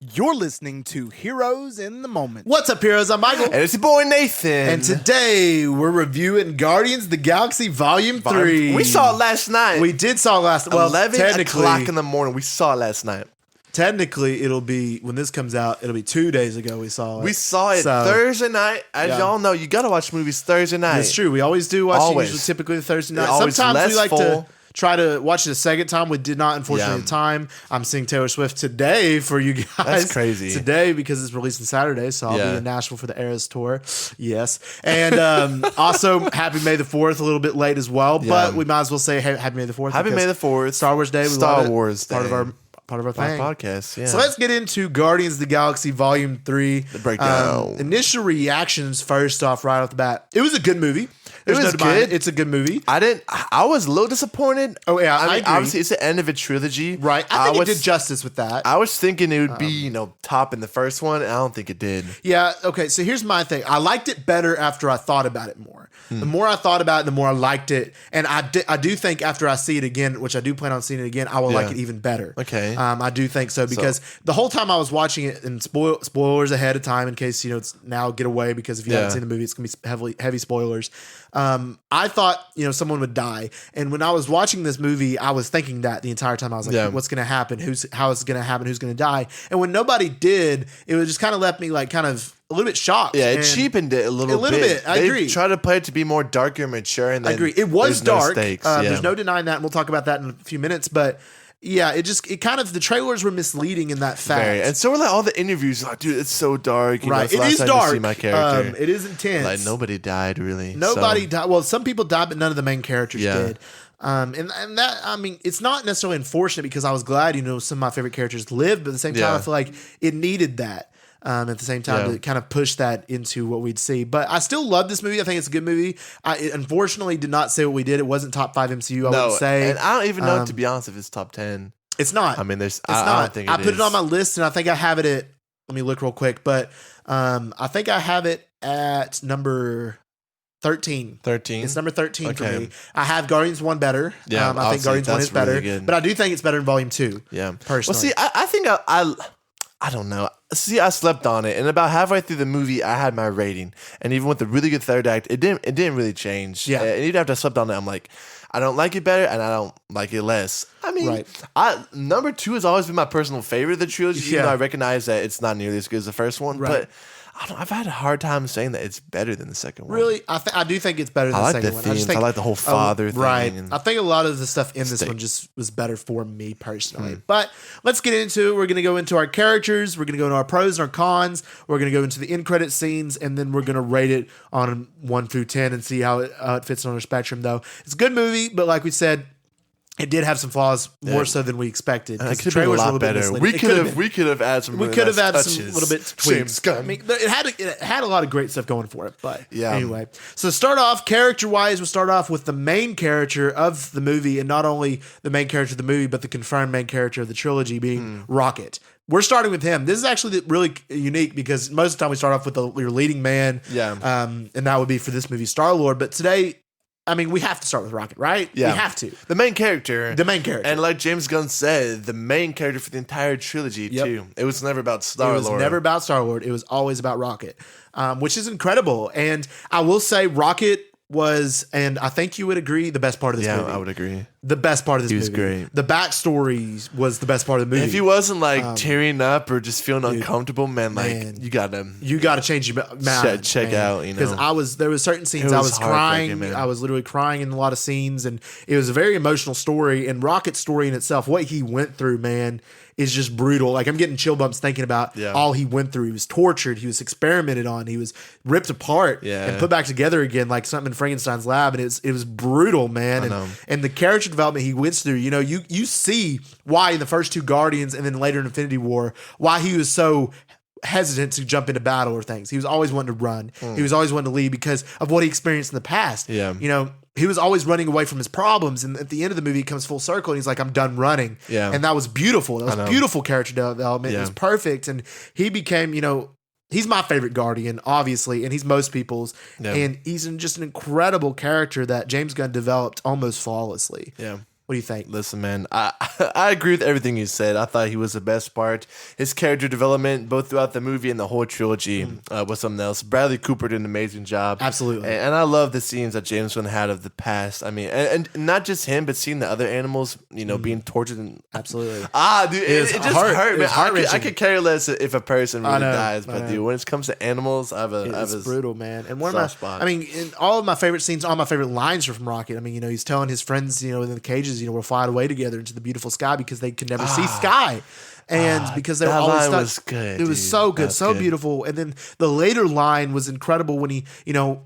You're listening to Heroes in the Moment. What's up, heroes? I'm Michael. And it's your boy Nathan. And today we're reviewing Guardians of the Galaxy Volume 3. We saw it last night. We did saw it last night. Well, 11 o'clock in the morning. We saw it last night. Technically, it'll be, when this comes out, it'll be 2 days ago we saw it. We saw it Thursday night. As y'all know, you got to watch movies Thursday night. That's true. We always do watch Always. it, usually typically the Thursday night. Always Sometimes we like full. to try to watch it a second time. We did not, unfortunately, have time. I'm seeing Taylor Swift today for you guys. That's crazy. Today, because it's releasing Saturday, so I'll be in Nashville for the Eras tour. Yes. And also, happy May the 4th, a little bit late as well, but we might as well say Happy May the 4th. Happy May the 4th. Star Wars Day. We Star love it. Wars Day. Part of our thing. Podcast, yeah. So let's get into Guardians of the Galaxy Volume 3. The breakdown. Initial reactions first off, right off the bat. It was a good movie. It was good. It's a good movie. I was a little disappointed. Oh, yeah, I mean, agree. obviously, it's the end of a trilogy. Right. I think it did justice with that. I was thinking it would be, top in the first one, and I don't think it did. Yeah, okay, so here's my thing. I liked it better after I thought about it more. The more I thought about it, the more I liked it. And I do think after I see it again, which I do plan on seeing it again, I will like it even better. Okay. I do think so because the whole time I was watching it, and spoilers ahead of time in case, it's now get away, because if you haven't seen the movie, it's going to be heavy spoilers. I thought, someone would die. And when I was watching this movie, I was thinking that the entire time. I was like, what's going to happen? How is it going to happen? Who's going to die? And when nobody did, it was just kind of left me like kind of a little bit shocked. Yeah, it cheapened it a little bit. I agree. They tried to play it to be more darker and mature. And then I agree. It was dark. No stakes. There's no denying that. And we'll talk about that in a few minutes. But yeah, the trailers were misleading in that fact. And so were like all the interviews. Like, dude, it's so dark. Right. It is dark. See my character. It is intense. Like nobody died really. Nobody died. Well, some people died, but none of the main characters did. And that, I mean, it's not necessarily unfortunate because I was glad, some of my favorite characters lived, but at the same time, I feel like it needed that. At the same time to kind of push that into what we'd see. But I still love this movie. I think it's a good movie. It unfortunately did not say what we did. It wasn't top 5 MCU, I would say. And I don't even know, to be honest, if it's top 10. It's not. I mean, I don't think I put it on my list, and I think I have it at, let me look real quick, but I think I have it at number 13. 13? It's number 13 for me. I have Guardians 1 better. Yeah, I think Guardians 1 is better. Really but I do think it's better in Volume 2. Yeah. Personally. Well, see, I think I don't know. See, I slept on it, and about halfway through the movie, I had my rating, and even with the really good third act, it didn't really change. Yeah, and even after I slept on it, I'm like, I don't like it better, and I don't like it less. I mean, number 2 has always been my personal favorite of the trilogy. Even though I recognize that it's not nearly as good as the first one, but I've had a hard time saying that it's better than the second one. Really? I do think it's better than the second one. I like the whole father thing. Right. I think a lot of the stuff in this one just was better for me personally. But let's get into it. We're going to go into our characters. We're going to go into our pros and our cons. We're going to go into the end credit scenes, and then we're going to rate it on 1 through 10 and see how it fits on our spectrum, though. It's a good movie, but like we said, it did have some flaws, more so than we expected. It could have been a lot better. We could have added some. We could have added some touches. little bit tweaks. Gunn. I mean, it had a lot of great stuff going for it. But anyway, so to start off, character wise, we'll start off with the main character of the movie, and not only the main character of the movie, but the confirmed main character of the trilogy, being Rocket. We're starting with him. This is actually really unique because most of the time we start off with your leading man, and that would be for this movie Star-Lord. But today, I mean, we have to start with Rocket, right? Yeah. We have to. The main character. And like James Gunn said, the main character for the entire trilogy, too. It was never about Star-Lord. It was never about Star-Lord. It was always about Rocket, which is incredible. And I will say Rocket was, and I think you would agree, the best part of this movie. Yeah, I would agree. The best part of this movie. He was great. The backstory was the best part of the movie. If he wasn't like tearing up or just feeling uncomfortable, you gotta change your mind. Check out, because there was certain scenes I was crying. Man. I was literally crying in a lot of scenes, and it was a very emotional story. And Rocket's story in itself, what he went through, man, is just brutal. Like, I'm getting chill bumps thinking about all he went through. He was tortured. He was experimented on. He was ripped apart and put back together again, like something in Frankenstein's lab. And it was brutal, man. And the character development he went through, you see why in the first 2 Guardians and then later in Infinity War, why he was so hesitant to jump into battle or things. He was always wanting to run. He was always wanting to leave because of what he experienced in the past. He was always running away from his problems, and at the end of the movie, he comes full circle, and he's like, I'm done running. And that was beautiful. That was beautiful character development. It was perfect, and he became, he's my favorite Guardian, obviously, and he's most people's, and he's just an incredible character that James Gunn developed almost flawlessly. What do you think? Listen, man, I I agree with everything you said. I thought he was the best part. His character development, both throughout the movie and the whole trilogy, was something else. Bradley Cooper did an amazing job. Absolutely. And I love the scenes that James Gunn had of the past. I mean, and not just him, but seeing the other animals, being tortured. And Absolutely. Dude, it just hurt, man. I could care less if a person really dies, but dude, when it comes to animals, it's brutal, man. And one of soft spot. in all of my favorite scenes, all my favorite lines are from Rocket. I mean, he's telling his friends, in the cages, we'll fly away together into the beautiful sky because they could never see sky. And because they were always stuck. Was good, it was so good, so beautiful. And then the later line was incredible when he,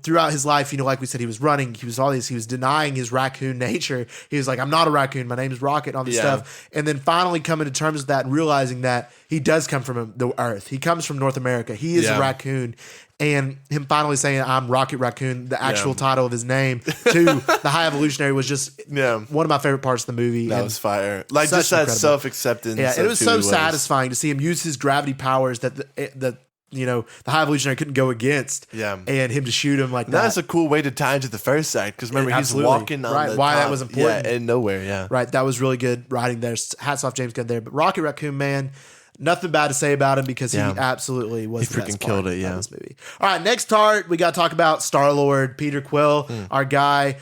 throughout his life, like we said, he was running, he was denying his raccoon nature. He was like, I'm not a raccoon, my name is Rocket, and all this stuff. And then finally coming to terms with that and realizing that he does come from the earth. He comes from North America. He is a raccoon. And him finally saying, I'm Rocket Raccoon, the actual title of his name, to the High Evolutionary was just one of my favorite parts of the movie. That was fire. Like, just that self-acceptance. Yeah, it was so satisfying to see him use his gravity powers that the High Evolutionary couldn't go against. Yeah. And him to shoot him like that. That's a cool way to tie into the first act, because remember, he's walking on the why top. That was important. Yeah, in nowhere, Right, that was really good writing there. Hats off James Gunn there. But Rocket Raccoon, man, nothing bad to say about him because he absolutely was the best killed it, of this movie. All right, next part, we got to talk about Star-Lord, Peter Quill, our guy.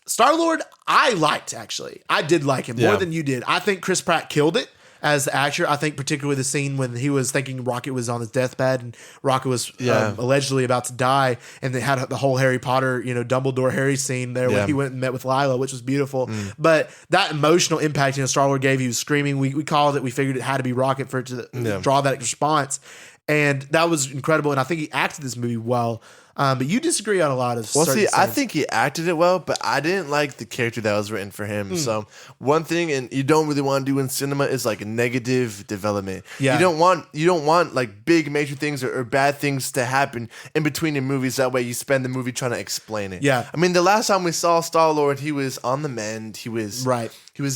Star-Lord, I liked, actually. I did like him more than you did. I think Chris Pratt killed it as the actor. I think particularly the scene when he was thinking Rocket was on his deathbed and Rocket was allegedly about to die, and they had the whole Harry Potter, Dumbledore Harry scene there where he went and met with Lila, which was beautiful. But that emotional impact Star-Lord gave, he was screaming. We called it. We figured it had to be Rocket for it to draw that response. And that was incredible. And I think he acted this movie well. But you disagree on a lot of certain scenes. I think he acted it well, but I didn't like the character that was written for him. So one thing, and you don't really want to do in cinema, is like a negative development. Yeah. You don't want like big major things or bad things to happen in between your movies. That way you spend the movie trying to explain it. Yeah. I mean, the last time we saw Star-Lord, he was on the mend. He was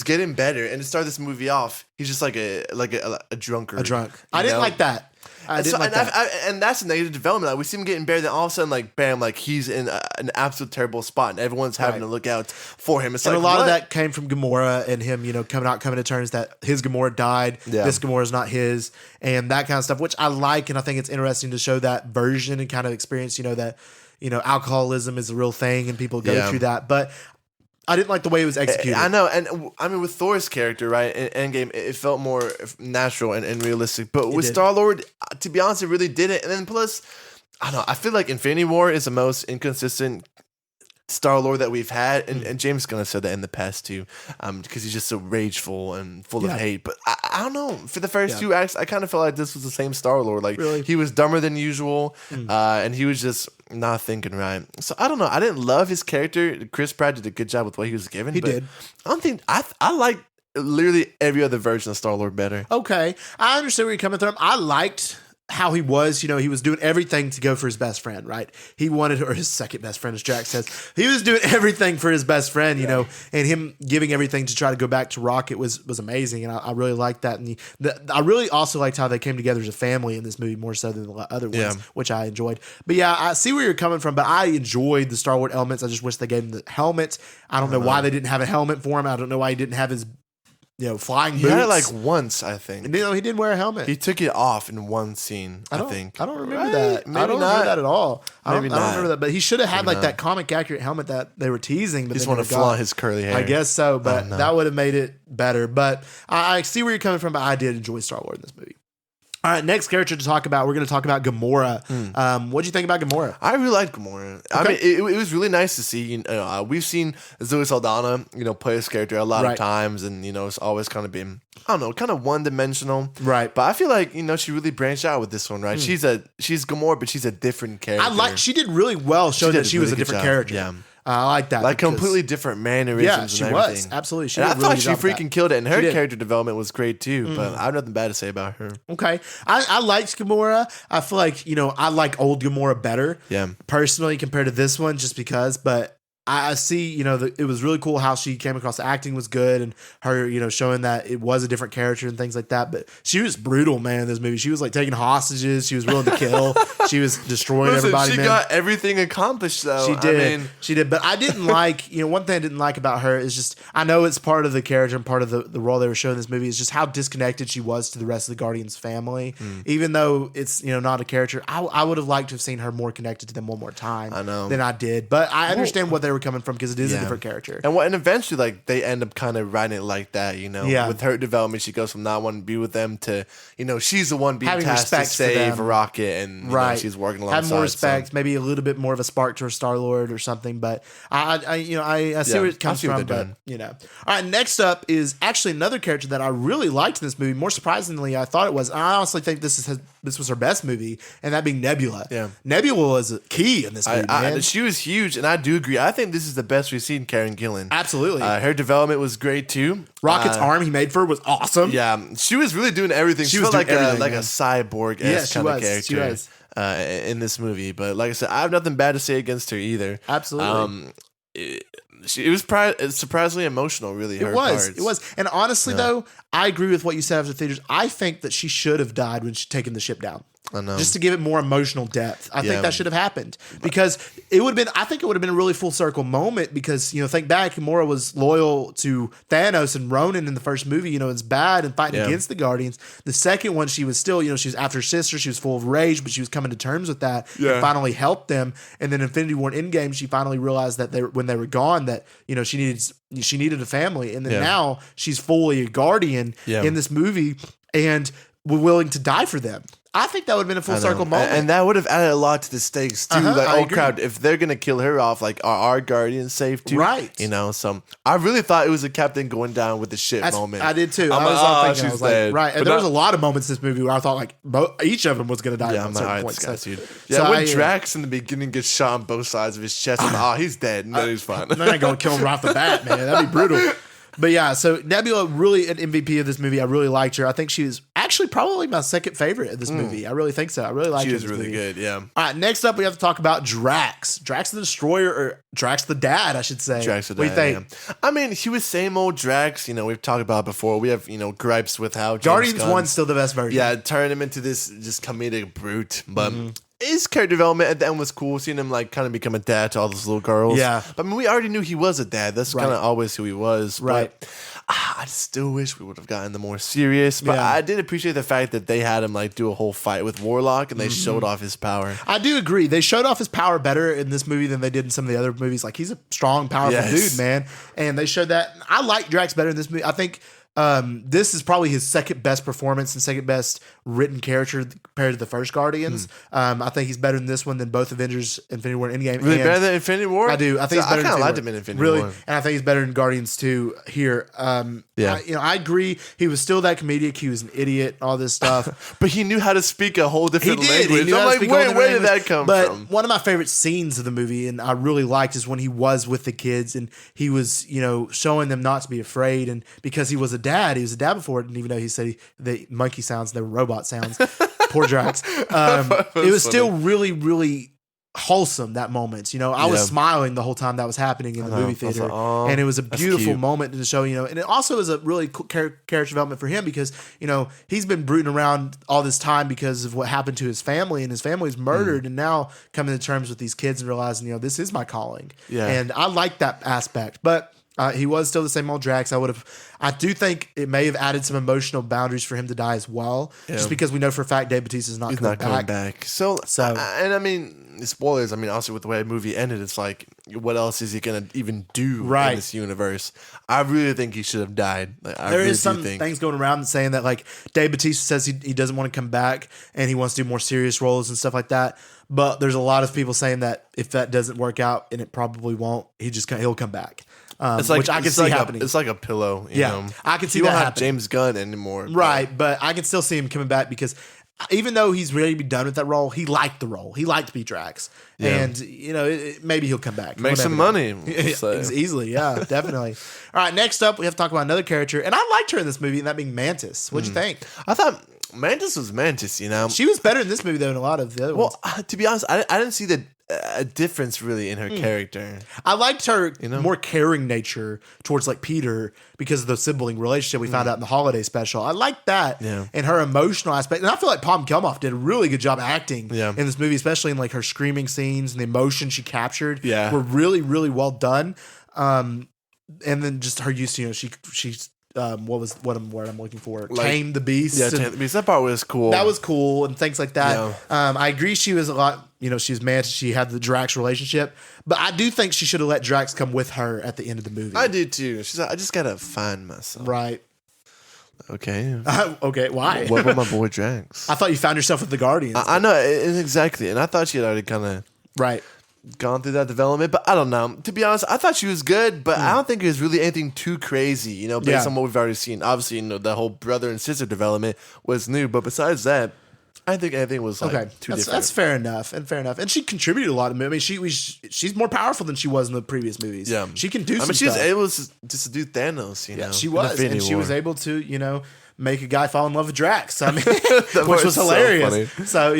getting better. And to start this movie off, he's just like a drunkard. A drunk. I didn't like that. And that's a negative development. Like, we see him getting better, then all of a sudden, like, bam, like he's in an absolute terrible spot, and everyone's having to look out for him. It's and like, a lot of that came from Gamora and him, coming to terms that his Gamora died. Yeah. This Gamora is not his, and that kind of stuff, which I like, and I think it's interesting to show that version and kind of experience, that alcoholism is a real thing and people go through that, but I didn't like the way it was executed. I know, and I mean, with Thor's character, right, in Endgame, it felt more natural and realistic. But with Star-Lord, to be honest, it really didn't. And then plus, I don't know, I feel like Infinity War is the most inconsistent Star-Lord that we've had, and James Gunn said that in the past too, because he's just so rageful and full of hate. But I don't know, for the first two acts, I kind of felt like this was the same Star-Lord. Like, he was dumber than usual, and he was just not thinking right. So I don't know. I didn't love his character. Chris Pratt did a good job with what he was given. He did. I don't think I like literally every other version of Star-Lord better. Okay, I understand where you're coming from. I liked how he was, he was doing everything to go for his best friend, right? He wanted, or his second best friend, as Jack says. He was doing everything for his best friend, and him giving everything to try to go back to Rocket was amazing, and I really liked that. And I really also liked how they came together as a family in this movie more so than the other ones, which I enjoyed. But yeah, I see where you're coming from, but I enjoyed the Star Wars elements. I just wish they gave him the helmet. I don't know why they didn't have a helmet for him. I don't know why he didn't have his flying boots. He had it like once, I think. And, he didn't wear a helmet. He took it off in one scene, I think. I don't remember that. Maybe I don't remember that at all. I don't remember that. But he should have had that comic accurate helmet that they were teasing. But he just want to flaunt his curly hair. I guess so, but that would have made it better. But I see where you're coming from, but I did enjoy Star-Lord in this movie. All right, next character to talk about. We're going to talk about Gamora. What did you think about Gamora? I really liked Gamora. Okay. I mean, it was really nice to see. We've seen Zoe Saldana, play this character a lot of times, and it's always kind of been, I don't know, kind of one dimensional. Right. But I feel like she really branched out with this one. Right. She's Gamora, but she's a different character. She did really well showing that she was a different character. Yeah. I like that. Like completely different mannerisms and everything. Yeah, she was. Absolutely. I thought she freaking killed it. And her character development was great too. But I have nothing bad to say about her. Okay. I liked Gamora. I feel like, I like old Gamora better. Yeah. Personally, compared to this one, just because. But I see, it was really cool how she came across. The acting was good, and her, showing that it was a different character and things like that. But she was brutal, man, in this movie. She was like taking hostages. She was willing to kill. She was destroying everybody, she man. got everything accomplished, though. She did. She did. But I didn't like, one thing I didn't like about her is just, I know it's part of the character and part of the role they were showing in this movie, is just how disconnected she was to the rest of the Guardians family. Even though it's, not a character, I would have liked to have seen her more connected to them one more time than I did. But I understand what they were coming from, because it is a different character. And eventually, like, they end up kind of writing it like that, Yeah. With her development, she goes from not wanting to be with them to, she's the one being Having tasked to respect for save them. Rocket, and she's working alongside. Have more respect, maybe a little bit more of a spark to her Star-Lord or something. But I see where it comes from. But all right, next up is actually another character that I really liked in this movie. More surprisingly, I thought it was. I honestly think this was her best movie, and that being Nebula. Yeah, Nebula was key in this movie. Man. She was huge, and I do agree. I think this is the best we've seen Karen Gillan. Absolutely, her development was great too. Rocket's arm he made for her was awesome. Yeah, she was really doing everything. She felt like a cyborg kind of character. She was. In this movie, but like I said, I have nothing bad to say against her either. Absolutely. It was surprisingly emotional, really. It was. And honestly, though, I agree with what you said after theaters. I think that she should have died when she'd taken the ship down. I know. Just to give it more emotional depth. I think that should have happened, because it would have been, I think it would have been a really full circle moment, because, think back, Gamora was loyal to Thanos and Ronan in the first movie, it's bad and fighting against the Guardians. The second one, she was still, she was after her sister, she was full of rage, but she was coming to terms with that and finally helped them. And then Infinity War and Endgame, she finally realized that when they were gone, that, she needed a family. And then now she's fully a Guardian in this movie and willing to die for them. I think that would have been a full circle moment. And that would have added a lot to the stakes too. Like, crowd, if they're going to kill her off, like, are our Guardians safe too? Right. So I really thought it was a captain going down with the ship moment. I did too. I was thinking, I was like, right. And there was a lot of moments in this movie where I thought, like, each of them was going to die at certain points. Dude. Yeah, when Drax in the beginning gets shot on both sides of his chest, I'm he's dead. No, he's fine. They're not going to kill him right off the bat, man. That'd be brutal. But yeah, so Nebula, really an MVP of this movie. I really liked her. I think she was actually probably my second favorite of this movie. I really think so. I really liked her. She was really good, yeah. All right, next up we have to talk about Drax. Drax the Destroyer, or Drax the Dad, I should say. Drax the Dad, what do you think? Yeah. I mean, he was same old Drax. We've talked about it before. We have, gripes with how Guardians 1's still the best version. Yeah, turn him into this just comedic brute. But his character development at the end was cool, seeing him like kind of become a dad to all those little girls. Yeah. But I mean, we already knew he was a dad. That's kind of always who he was. Right. But I still wish we would have gotten the more serious. But I did appreciate the fact that they had him like do a whole fight with Warlock, and they showed off his power. I do agree. They showed off his power better in this movie than they did in some of the other movies. Like, he's a strong, powerful dude, man. And they showed that. I like Drax better in this movie. I think this is probably his second best performance and second best written character compared to the first Guardians. I think he's better in this one than both Avengers, Infinity War, and Endgame. Really better than Infinity War? I do. I think he's better. I kind of liked him in Infinity War. And I think he's better in Guardians 2 here. I agree. He was still that comedic. He was an idiot. All this stuff, but he knew how to speak a whole different language. He knew I'm like, where did that come from? But one of my favorite scenes of the movie, and I really liked, is when he was with the kids and he was, showing them not to be afraid. And because he was a dad before, didn't even know he said the monkey sounds, they were robot sounds. Poor Drax. It was still really, really wholesome, that moment. I was smiling the whole time that was happening in the movie theater, and it was a beautiful moment to show. And it also is a really cool character development for him, because he's been brooding around all this time because of what happened to his family, and his family's murdered, and now coming to terms with these kids and realizing this is my calling. And I like that aspect, but he was still the same old Drax. I do think it may have added some emotional boundaries for him to die as well, just because we know for a fact Dave Bautista is not coming back. So, and I mean, spoilers. I mean, also with the way the movie ended, it's like, what else is he gonna even do in this universe? I really think he should have died. There is some things going around saying that, like, Dave Bautista says he doesn't want to come back and he wants to do more serious roles and stuff like that. But there's a lot of people saying that if that doesn't work out, and it probably won't, he'll come back. It's like, which I can see happening. It's like a pillow. You know? I can see you that don't have happening. James Gunn anymore, right? But I can still see him coming back, because even though he's ready to be done with that role, he liked the role. He liked to be Drax, and maybe he'll come back, make some money, easily. Yeah, definitely. All right, next up we have to talk about another character, and I liked her in this movie, and that being Mantis. What'd you think? I thought Mantis was Mantis, She was better in this movie than a lot of the other ones. To be honest, I didn't see the a difference really in her character. I liked her more caring nature towards like Peter because of the sibling relationship we found out in the holiday special. I liked that and her emotional aspect. And I feel like Palm Kelmoff did a really good job acting in this movie, especially in like her screaming scenes and the emotion she captured were really, really well done. And then just her use, she's what I'm looking for? Like, tame the beast. Yeah, tame the beast. That part was cool. That was cool and things like that. I agree. She was a lot. She was mad. She had the Drax relationship, but I do think she should have let Drax come with her at the end of the movie. I do too. She's like, I just gotta find myself. Right. Okay. Okay. Why? What about my boy Drax? I thought you found yourself with the Guardians. I know exactly, and I thought she had already kind of gone through that development, but I don't know. To be honest, I thought she was good, but I don't think it was really anything too crazy, based on what we've already seen. Obviously, the whole brother and sister development was new, but besides that, I think everything was too different. That's fair enough. And she contributed a lot of movies. I mean, she's more powerful than she was in the previous movies. Yeah, she can do. She was able to do Thanos. Yeah, she was, and she was able to make a guy fall in love with Drax. I mean, which was hilarious. So,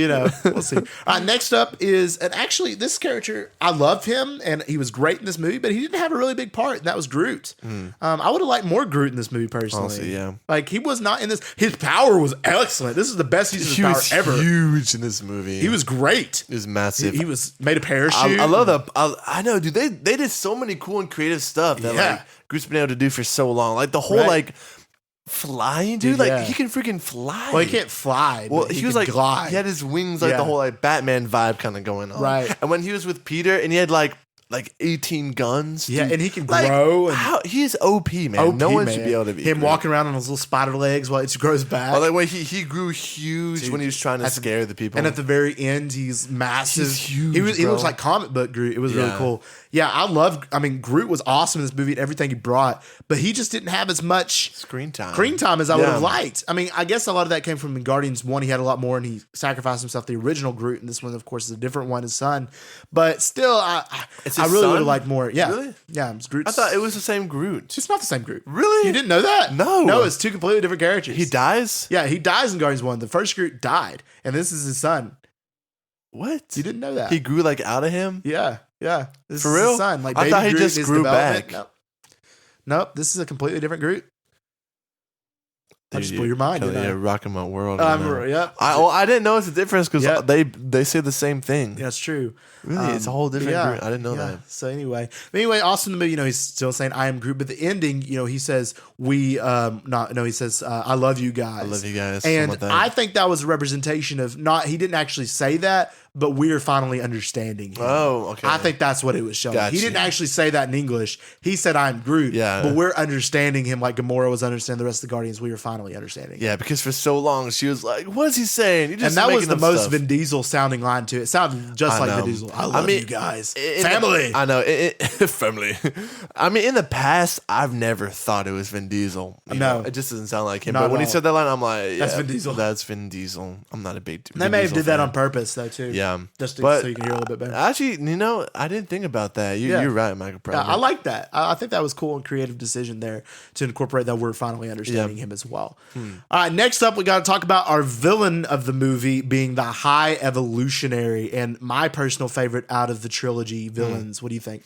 we'll see. All right, next up is, and actually this character, I love him and he was great in this movie, but he didn't have a really big part, and that was Groot. I would have liked more Groot in this movie personally. Honestly, yeah. Like, he was not in this. His power was excellent. This is the best use of his power ever. He was huge in this movie. He was great. He was massive. He was made a parachute. I love that. I know, dude. They did so many cool and creative stuff that like Groot's been able to do for so long. Like the whole flying, dude. Like he can freaking fly. Well, he can't fly. Well, he was like glide. He had his wings like the whole like Batman vibe kind of going on. Right. And when he was with Peter, and he had like 18 guns. Yeah, dude. And he can grow. He is OP, man. No one should be able to be him walking around on his little spider legs while it grows back. By the way, he grew huge when he was trying to scare the people. And at the very end, he's massive. He's huge. He looks like comic book Groot. It was really cool. Yeah, I mean, Groot was awesome in this movie and everything he brought, but he just didn't have as much screen time as I would have liked. I mean, I guess a lot of that came from in Guardians 1. He had a lot more and he sacrificed himself, the original Groot, and this one, of course, is a different one, his son. But still, I really would have liked more. Yeah. Really? Yeah, it's Groot. I thought it was the same Groot. It's not the same Groot. Really? You didn't know that? No, it's two completely different characters. He dies? Yeah, he dies in Guardians 1. The first Groot died, and this is his son. What? You didn't know that? He grew like out of him? Yeah. This For is real? his son. Like, I thought he just grew back. Nope. This is a completely different Groot. I just blew your mind. Yeah, rocking my world. Yep. I didn't know it's a difference because they say the same thing. That's true. Really, it's a whole different Groot. I didn't know that. So anyway, also in the movie, he's still saying I am Groot, but the ending, he says he says I love you guys. I love you guys. And I think that was a representation of he didn't actually say that, but we're finally understanding him. Oh, okay. I think that's what it was showing. Gotcha. He didn't actually say that in English. He said, I'm Groot. Yeah. But we're understanding him like Gamora was understanding the rest of the Guardians. We were finally understanding him. Yeah, because for so long, she was like, what is he saying? And that was the most Vin Diesel sounding line to it. It sounded just like Vin Diesel. I love you guys. Family. I know. Family. I mean, in the past, I've never thought it was Vin Diesel. No. It just doesn't sound like him. But when he said that line, I'm like, that's Vin Diesel. That's Vin Diesel. I'm not a big They may have did that on purpose, though, too. Yeah. Just so you can hear a little bit better. Actually, I didn't think about that. You're right, Michael. I like that. I think that was cool and creative decision there to incorporate that we're finally understanding him as well. All right, next up, we got to talk about our villain of the movie being the High Evolutionary, and my personal favorite out of the trilogy villains. What do you think?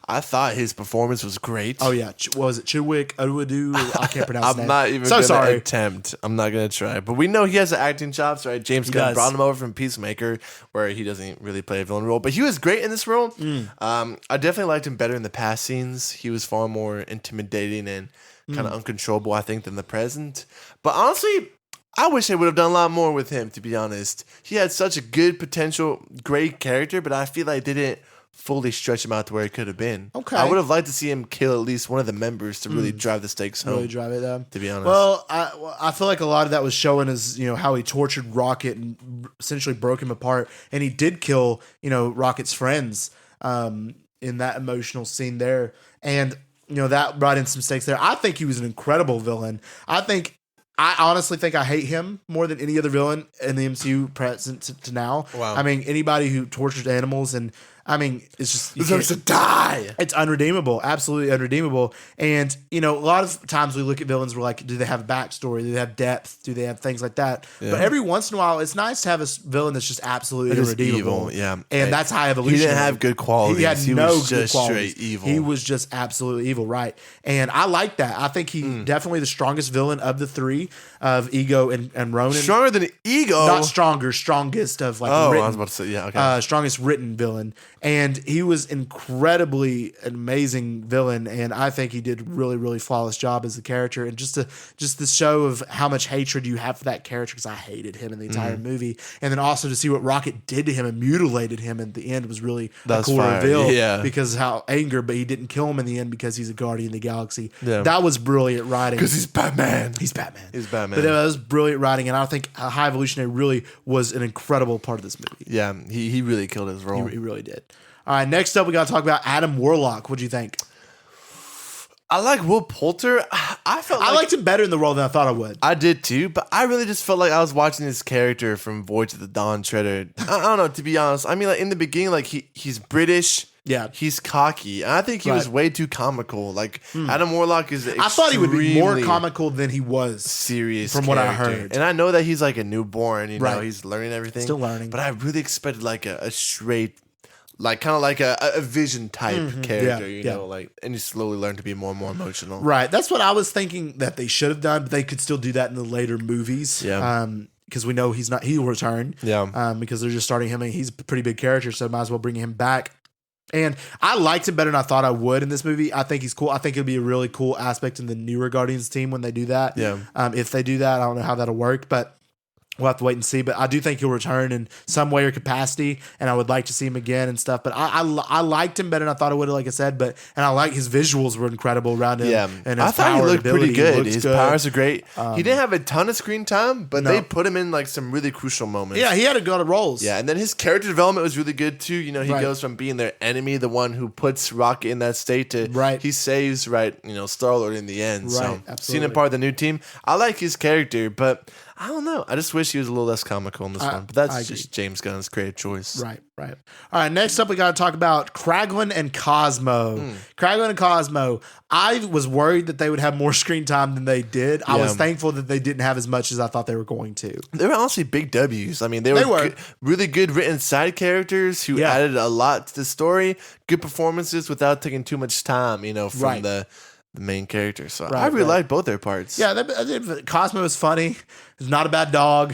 I thought his performance was great. Oh yeah, what was it? Chidwick Odudu? I can't pronounce his name. I'm not even so gonna attempt. I'm not gonna try. But we know he has the acting chops, right? James Gunn brought him over from Peacemaker, where he doesn't really play a villain role, but he was great in this role. I definitely liked him better in the past scenes. He was far more intimidating and kind of uncontrollable, I think, than the present. But honestly, I wish they would have done a lot more with him, to be honest. He had such a good potential, great character, but I feel like they didn't fully stretch him out to where he could have been. Okay. I would have liked to see him kill at least one of the members to really drive the stakes home. Really drive it down. To be honest. Well, I feel like a lot of that was showing as, how he tortured Rocket and essentially broke him apart. And he did kill, Rocket's friends in that emotional scene there. And, that brought in some stakes there. I think he was an incredible villain. I honestly think I hate him more than any other villain in the MCU present to now. Wow. I mean, anybody who tortures animals and I mean, it's just deserves to die. It's unredeemable, absolutely unredeemable. And a lot of times we look at villains, we're like, do they have a backstory? Do they have depth? Do they have things like that? Yeah. But every once in a while, it's nice to have a villain that's just absolutely irredeemable. Yeah, and that's High Evolutionary. He didn't have good qualities. He had no was good just qualities. Straight evil. He was just absolutely evil, right? And I like that. I think he definitely the strongest villain of the three of Ego and Ronan. Stronger than Ego. Not stronger, strongest of like. Oh, written, I was about to say okay. Strongest written villain, and he was incredibly an amazing villain, and I think he did really, really flawless job as a character, and just the show of how much hatred you have for that character because I hated him in the entire movie, and then also to see what Rocket did to him and mutilated him at the end was really a cool reveal. Yeah, because how anger, but he didn't kill him in the end because he's a guardian of the galaxy. Yeah. That was brilliant writing because he's Batman. He's Batman. But it was brilliant writing, and I think High Evolutionary really was an incredible part of this movie. Yeah, he really killed his role. He really did. All right, next up we got to talk about Adam Warlock. What do you think? I like Will Poulter. I liked him better in the role than I thought I would. I did too, but I really just felt like I was watching this character from Voyage of the Dawn Treader. I don't know, to be honest. I mean, like in the beginning, like he's British. Yeah, he's cocky. And I think he was way too comical. Like Adam Warlock is. I thought he would be more comical than he was. Serious, from what I heard. And I know that he's like a newborn. You know, he's learning everything, still learning. But I really expected like a straight, like kind of like a Vision type character. You know, like, and you slowly learn to be more and more emotional. Right. That's what I was thinking that they should have done, but they could still do that in the later movies. Yeah. Because we know he'll return. Yeah. Because they're just starting him, and he's a pretty big character, so might as well bring him back. And I liked him better than I thought I would in this movie. I think he's cool. I think it'll be a really cool aspect in the newer Guardians team when they do that. Yeah. If they do that, I don't know how that'll work, but we'll have to wait and see. But I do think he'll return in some way or capacity, and I would like to see him again and stuff. But I liked him better than I thought I would, like I said. And I like his visuals were incredible around him. Yeah, and I thought he looked pretty good. His powers are great. He didn't have a ton of screen time, but they put him in like some really crucial moments. Yeah, he had a good roles. Yeah, and then his character development was really good too. You know, he goes from being their enemy, the one who puts Rocket in that state, to he saves Star-Lord in the end. So seeing him part of the new team, I like his character, but I don't know. I just wish he was a little less comical in this one. But that's just James Gunn's creative choice. Right. All right, next up we got to talk about Kraglin and Cosmo. Kraglin and Cosmo. I was worried that they would have more screen time than they did. I was thankful that they didn't have as much as I thought they were going to. They were honestly big W's. I mean, they were really good written side characters who added a lot to the story. Good performances without taking too much time, from the main character. So I really liked both their parts. Yeah, Cosmo is funny. He's not a bad dog.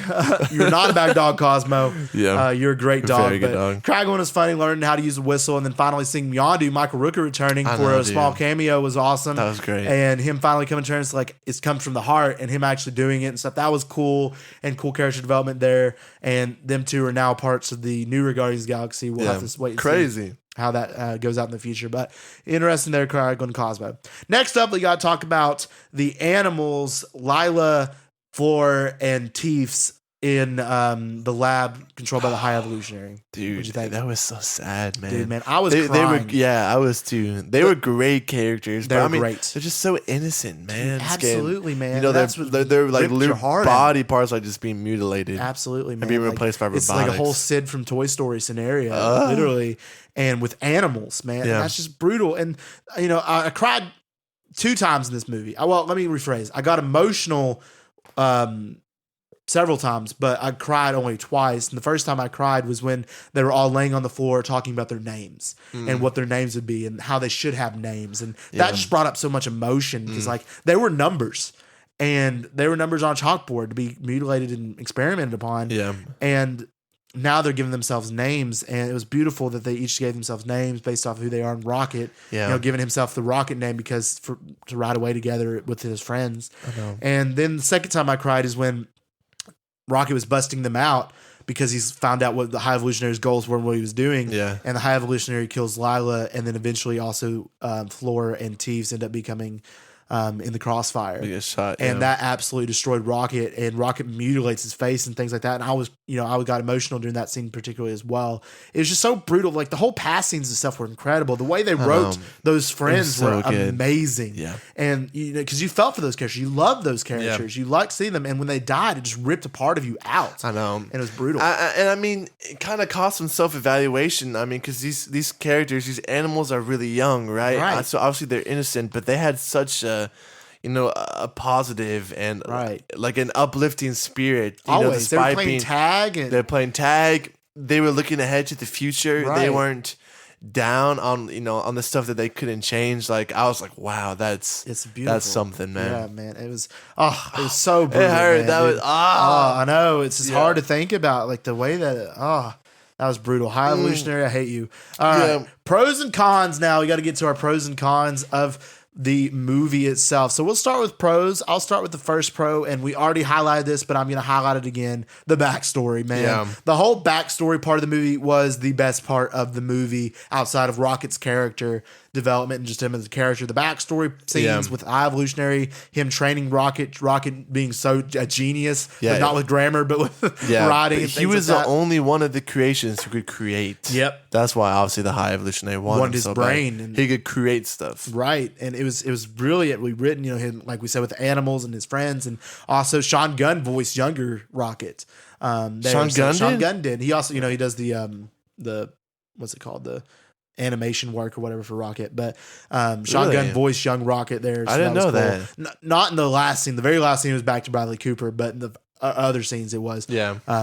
You're not a bad dog, Cosmo. Yeah. You're a great dog. Very good dog. Kraglin is funny, learning how to use a whistle, and then finally seeing Yondu, Michael Rooker returning for a small cameo was awesome. That was great. And him finally coming to terms, like, it comes from the heart, and him actually doing it and stuff. That was cool, and cool character development there. And them two are now parts of the newer Guardians of the Galaxy. We'll have to wait and see how that goes out in the future. But interesting there, Kraglin and Cosmo. Next up, we got to talk about the animals, Lila, Floor, and Teefs in the lab controlled by the High Evolutionary. Dude, what'd you think? That was so sad, man. Dude, man, I was crying. I was too. They were great characters. They're great. They're just so innocent, man. Dude, absolutely, man. They're like little body parts like just being mutilated. Absolutely, man. And being replaced by robotics. It's like a whole Sid from Toy Story scenario, literally. And with animals, man. Yeah. That's just brutal. And, I cried 2 times in this movie. Well, let me rephrase. I got emotional several times, but I cried only twice. And the first time I cried was when they were all laying on the floor talking about their names and what their names would be and how they should have names. And that just brought up so much emotion because they were numbers. And they were numbers on a chalkboard to be mutilated and experimented upon. Yeah. And now they're giving themselves names, and it was beautiful that they each gave themselves names based off of who they are in Rocket. Yeah. Giving himself the Rocket name to ride away together with his friends. I know. And then the second time I cried is when Rocket was busting them out because he's found out what the High Evolutionary's goals were and what he was doing. Yeah. And the High Evolutionary kills Lila, and then eventually also Floor and Teefs end up becoming in the crossfire. He gets shot, and that absolutely destroyed Rocket, and Rocket mutilates his face and things like that. And I got emotional during that scene particularly as well. It was just so brutal. Like the whole past scenes and stuff were incredible. The way they wrote those friends were amazing. Yeah. And because you felt for those characters, you loved those characters, you liked seeing them, and when they died, it just ripped a part of you out. I know, and it was brutal. And I mean, it kind of cost some self-evaluation. I mean, because these characters, these animals are really young, right? So obviously they're innocent, but they had such a positive and like an uplifting spirit. Always, they were playing tag. They're playing tag. They were looking ahead to the future. They weren't down on on the stuff that they couldn't change. Like I was like, wow, it's beautiful. That's something, man. Yeah, man. It was so brutal. It hurt. Man, that dude. was I know. It's just hard to think about, like the way that that was brutal. High Evolutionary, I hate you. All right. Pros and cons now. We got to get to our pros and cons of the movie itself. So we'll start with pros. I'll start with the first pro, and we already highlighted this, but I'm going to highlight it again. The backstory, man. Yeah. The whole backstory part of the movie was the best part of the movie outside of Rocket's character development and just him as a character. The backstory scenes with High Evolutionary, him training Rocket being so a genius, but not with grammar, but with writing. But he was the only one of the creations who could create. Yep. That's why obviously the High Evolutionary wanted his so brain. Bad. And he could create stuff. Right. And it was brilliantly written, him, like we said, with the animals and his friends. And also Sean Gunn voiced younger Rocket. Sean Gunn did. He also, he does the what's it called? The animation work or whatever for Rocket, but Sean Gunn voiced young Rocket there. So I didn't know cool. that. Not in the last scene. The very last scene was back to Bradley Cooper, but in the other scenes it was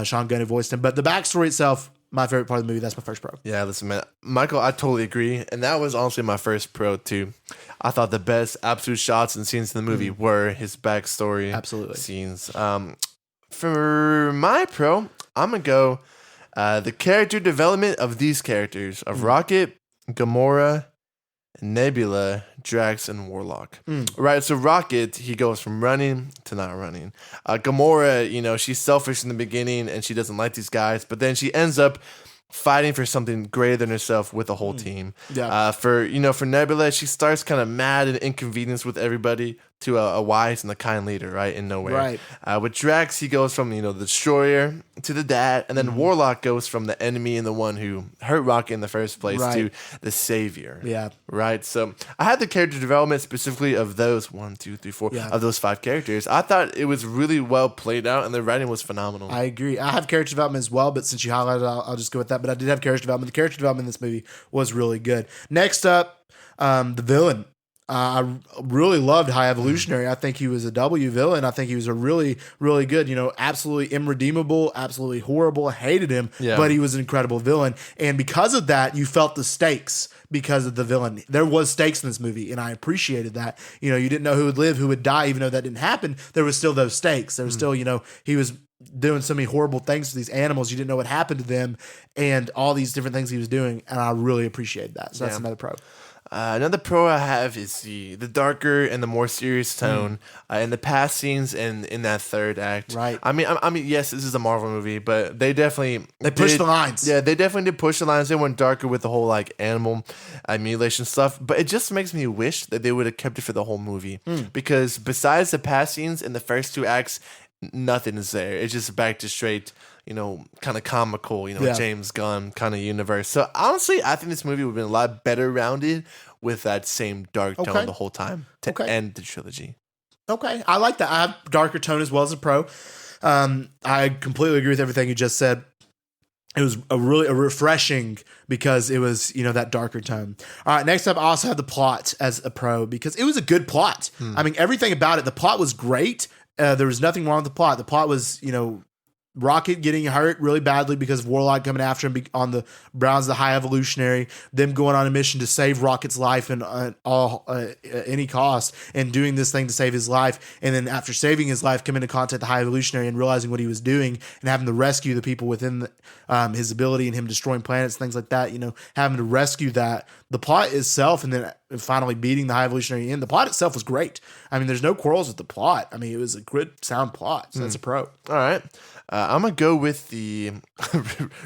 Sean Gunn who voiced him. But the backstory itself, my favorite part of the movie. That's my first pro. Yeah, listen, man, Michael, I totally agree, and that was honestly my first pro too. I thought the best absolute shots and scenes in the movie were his backstory, scenes. For my pro, I'm gonna go the character development of these characters of Rocket, Gamora, Nebula, Drax, and Warlock. Right, so Rocket, he goes from running to not running. Gamora, she's selfish in the beginning and she doesn't like these guys, but then she ends up fighting for something greater than herself with a whole team. For Nebula, she starts kind of mad and inconvenienced with everybody to a wise and a kind leader, right, in nowhere. With Drax, he goes from the destroyer to the dad, and then Warlock goes from the enemy and the one who hurt Rocket in the first place to the savior. Right. So I had the character development specifically of those 1, 2, 3, 4 of those 5 characters. I thought it was really well played out, and the writing was phenomenal. I agree. I have character development as well, but since you highlighted it, I'll just go with that. But I did have character development. The character development in this movie was really good. Next up, the villain. I really loved High Evolutionary. I think he was a W villain. I think he was a really, really good, absolutely irredeemable, absolutely horrible. I hated him, but he was an incredible villain. And because of that, you felt the stakes because of the villain. There was stakes in this movie, and I appreciated that. You didn't know who would live, who would die, even though that didn't happen. There was still those stakes. There was still, he was doing so many horrible things to these animals. You didn't know what happened to them and all these different things he was doing. And I really appreciated that. So that's another pro. Another pro I have is the darker and the more serious tone in the past scenes and in that third act. Right. I mean, yes, this is a Marvel movie, but they definitely pushed the lines. Yeah, they definitely did push the lines. They went darker with the whole like animal mutilation stuff. But it just makes me wish that they would have kept it for the whole movie because besides the past scenes in the first 2 acts, nothing is there. It's just back to straight, kind of comical, James Gunn kind of universe. So honestly, I think this movie would have been a lot better rounded with that same dark tone the whole time to end the trilogy. Okay, I like that. I have darker tone as well as a pro. I completely agree with everything you just said. It was a refreshing because it was, that darker tone. All right, next up, I also have the plot as a pro because it was a good plot. I mean, everything about it, the plot was great. There was nothing wrong with the plot. The plot was, Rocket getting hurt really badly because of Warlock coming after him on the Browns, the High Evolutionary, them going on a mission to save Rocket's life and any cost, and doing this thing to save his life. And then after saving his life, coming into contact with the High Evolutionary and realizing what he was doing and having to rescue the people within his ability and him destroying planets, things like that, having to rescue that. The plot itself, and then finally beating the High Evolutionary in, the plot itself was great. I mean, there's no quarrels with the plot. I mean, it was a good, sound plot. So that's a pro. All right. I'm going to go with the